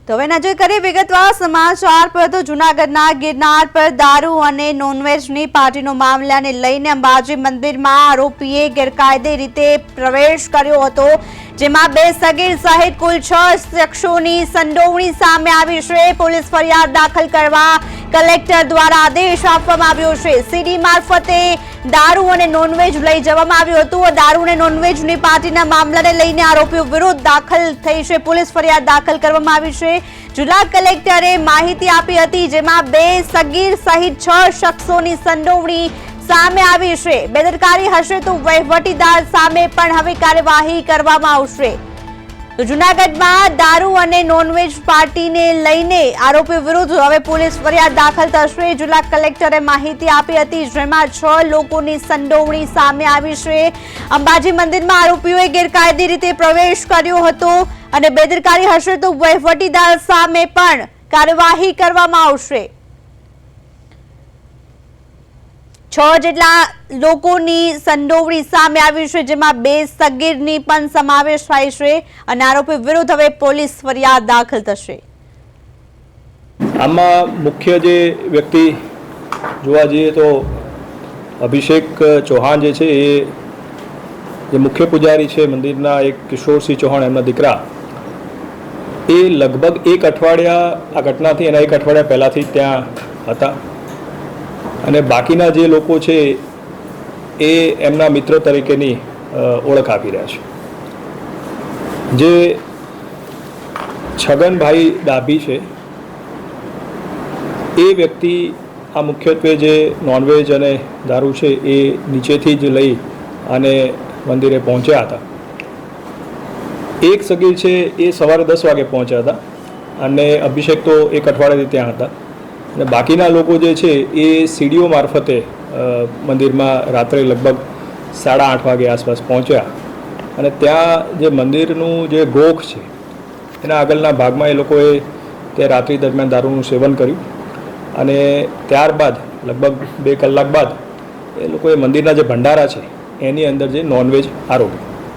તો હવે નજર કરીએ વિગતવાર સમાચાર પર। તો જૂનાગઢના ગિરનાર પર દારૂ અને નોનવેજની પાર્ટીનો મામલાને લઈને અંબાજી મંદિરમાં આરોપીએ ગેરકાયદે રીતે પ્રવેશ કર્યો હતો, જેમાં 2 સગીર સહિત કુલ 6 શખ્સોની સંડોવણી સામે આવી છે। પોલીસ ફરિયાદ દાખલ કરવા કલેક્ટર દ્વારા આદેશ આપવામાં આવ્યો છે। સીડી મારફતે દારૂ અને નોનવેજ લઈ જવામાં આવ્યું હતું। દારૂ અને નોનવેજની પાર્ટીના મામલાને લઈને આરોપીઓ વિરુદ્ધ દાખલ થઈ છે પોલીસ ફરિયાદ દાખલ કરવામાં આવી છે। જિલ્લા કલેક્ટરે માહિતી આપી હતી, જેમાં 2 સગીર સહિત 6 શખ્સોની સંડોવણી સામે આવી છે। બેદરકારી હશે તો વહીવટીદાર સામે પણ હવે કાર્યવાહી કરવામાં આવશે। તો જૂનાગઢમાં દારૂ અને નોનવેજ પાર્ટીને લઈને આરોપી વિરુદ્ધ હવે પોલીસ ફરિયાદ દાખલ થશે। જિલ્લા કલેક્ટરે માહિતી આપી હતી, જેમાં 6 લોકોની સંડોવણી સામે આવી છે। અંબાજી મંદિરમાં આરોપીઓએ ગેરકાયદે રીતે પ્રવેશ કર્યો હતો અને બેદરકારી હશે તો વહીવટીદાર સામે પણ કાર્યવાહી કરવામાં આવશે। 6 જેટલા લોકોની સંડોવણી સામે આવી છે, જેમાં 2 સગીરની પણ સમાવેશ થાય છે અને આરોપી વિરુદ્ધ હવે પોલીસ ફરિયાદ દાખલ થશે। આમાં મુખ્ય જે વ્યક્તિ જોવા જઈએ તો અભિષેક ચૌહાણ જે છે, એ જે મુખ્ય પૂજારી છે મંદિરના, એક કિશોરસિંહ ચૌહાણ એમના દીકરા, એ લગભગ 1 અઠવાડિયા આ ઘટનાથી એના 1 અઠવાડિયા પહેલાંથી ત્યાં હતા અને બાકીના જે લોકો છે એ એમના મિત્ર તરીકેની ઓળખ આપી રહ્યા છે। જે છગનભાઈ ડાભી છે એ વ્યક્તિ આ મુખ્યત્વે જે નોનવેજ અને દારૂ છે એ નીચેથી જ લઈ અને મંદિરે પહોંચ્યા હતા। એક સગીર છે એ સવારે 10 વાગે પહોંચ્યા હતા અને અભિષેક તો 1 અઠવાડિયાથી ત્યાં હતા અને બાકીના લોકો જે છે એ સીડીઓ મારફતે મંદિરમાં રાત્રે લગભગ 8:30 વાગે આસપાસ પહોંચ્યા અને ત્યાં જે મંદિરનું જે ગોખ છે એના આગળના ભાગમાં એ લોકોએ તે રાત્રિ દરમિયાન દારૂનું સેવન કર્યું અને ત્યારબાદ લગભગ 2 કલાક બાદ એ લોકોએ મંદિરના જે ભંડારા છે એની અંદર જે નોનવેજ આરોગ્ય